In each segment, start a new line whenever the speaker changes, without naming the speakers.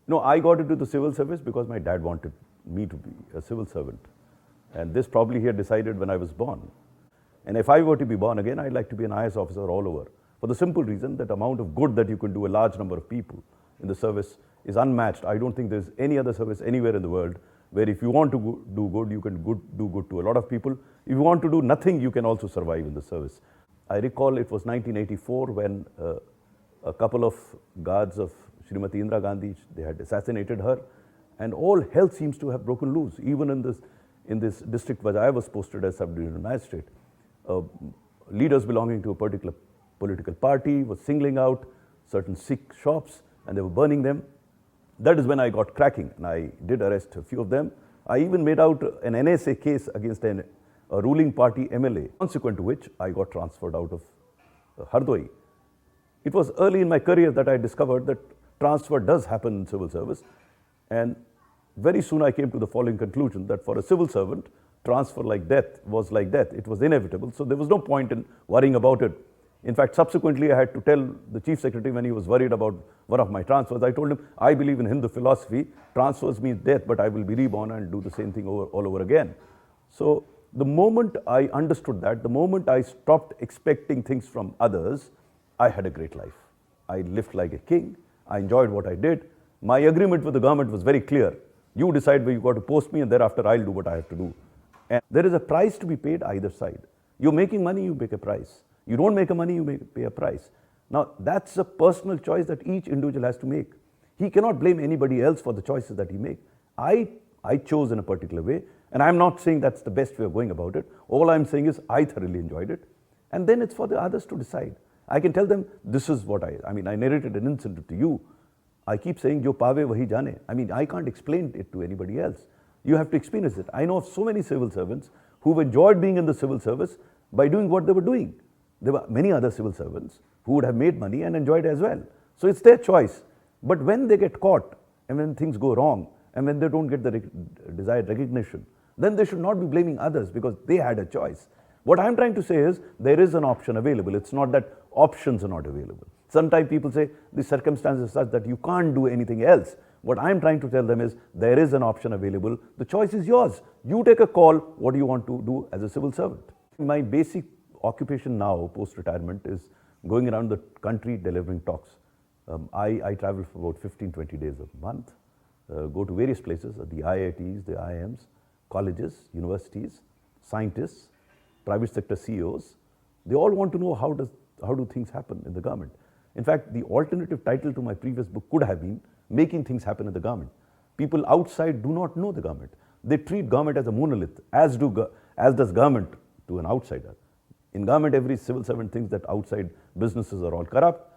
No, I got into the civil service because my dad wanted me to be a civil servant. And this probably he had decided when I was born. And if I were to be born again, I'd like to be an IS officer all over. For the simple reason that amount of good that you can do a large number of people in the service is unmatched. I don't think there's any other service anywhere in the world where if you want to do good, you can do good to a lot of people. If you want to do nothing, you can also survive in the service. I recall it was 1984 when a couple of guards of Srimati Indira Gandhi, they had assassinated her, and all hell seems to have broken loose, even in this district where I was posted as sub-divisional magistrate. Leaders belonging to a particular political party were singling out certain Sikh shops and they were burning them. That is when I got cracking, and I did arrest a few of them. I even made out an NSA case against a ruling party MLA, consequent to which I got transferred out of Hardoi. It was early in my career that I discovered that transfer does happen in civil service, and very soon I came to the following conclusion, that for a civil servant, transfer like death was like death. It was inevitable, so there was no point in worrying about it. In fact, subsequently I had to tell the chief secretary when he was worried about one of my transfers, I told him, I believe in Hindu philosophy, transfers means death, but I will be reborn and do the same thing all over again. So the moment I understood that, the moment I stopped expecting things from others, I had a great life. I lived like a king. I enjoyed what I did. My agreement with the government was very clear. You decide where you got to post me, and thereafter I'll do what I have to do. And there is a price to be paid either side. You're making money, you make a price. You don't make a money, you pay a price. Now, that's a personal choice that each individual has to make. He cannot blame anybody else for the choices that he makes. I chose in a particular way, and I'm not saying that's the best way of going about it. All I'm saying is I thoroughly enjoyed it, and then it's for the others to decide. I can tell them, this is what I narrated an incident to you. I keep saying, jo paave wahi jane. I can't explain it to anybody else. You have to experience it. I know of so many civil servants who've enjoyed being in the civil service by doing what they were doing. There were many other civil servants who would have made money and enjoyed as well. So it's their choice. But when they get caught and when things go wrong and when they don't get the desired recognition, then they should not be blaming others because they had a choice. What I'm trying to say is there is an option available. It's not that options are not available. Sometimes people say the circumstances are such that you can't do anything else. What I'm trying to tell them is there is an option available. The choice is yours. You take a call. What do you want to do as a civil servant? My basic occupation now, post-retirement, is going around the country delivering talks. I travel for about 15-20 days a month, go to various places, the IITs, the IIMs, colleges, universities, scientists, private sector CEOs. They all want to know how do things happen in the government. In fact, the alternative title to my previous book could have been Making Things Happen in the Government. People outside do not know the government. They treat government as a monolith, as does government to an outsider. In government, every civil servant thinks that outside businesses are all corrupt.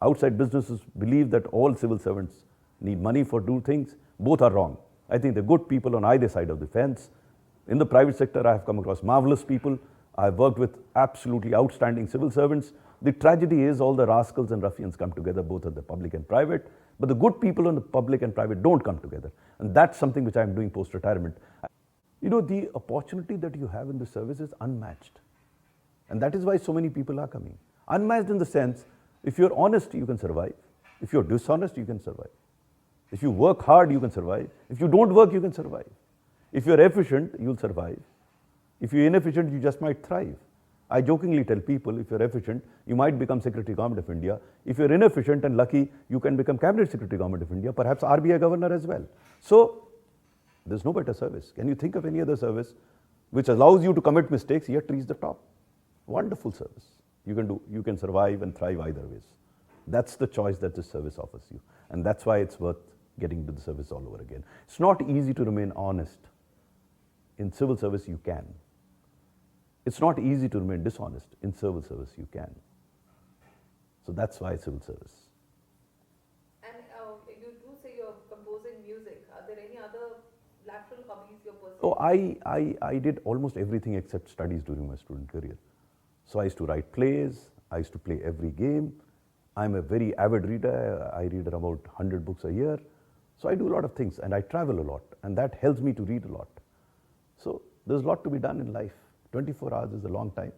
Outside businesses believe that all civil servants need money for do things. Both are wrong. I think the good people on either side of the fence. In the private sector, I have come across marvelous people. I've worked with absolutely outstanding civil servants. The tragedy is all the rascals and ruffians come together, both at the public and private. But the good people in the public and private don't come together. And that's something which I'm doing post-retirement. You know, the opportunity that you have in the service is unmatched. And that is why so many people are coming. Unmatched in the sense, if you're honest, you can survive. If you're dishonest, you can survive. If you work hard, you can survive. If you don't work, you can survive. If you're efficient, you'll survive. If you're inefficient, you just might thrive. I jokingly tell people, if you're efficient, you might become Secretary Government of India. If you're inefficient and lucky, you can become Cabinet Secretary Government of India, perhaps RBI Governor as well. So, there's no better service. Can you think of any other service which allows you to commit mistakes yet reach the top? Wonderful service. You can survive and thrive either ways. That's the choice that this service offers you. And that's why it's worth getting into the service all over again. It's not easy to remain honest. In civil service, you can. It's not easy to remain dishonest. In civil service, you can. So that's why civil service.
And you do say you're composing music. Are there any other lateral hobbies you're pursuing?
Oh, I did almost everything except studies during my student career. So I used to write plays. I used to play every game. I'm a very avid reader. I read about 100 books a year. So I do a lot of things, and I travel a lot, and that helps me to read a lot. So there's a lot to be done in life. 24 hours is a long time.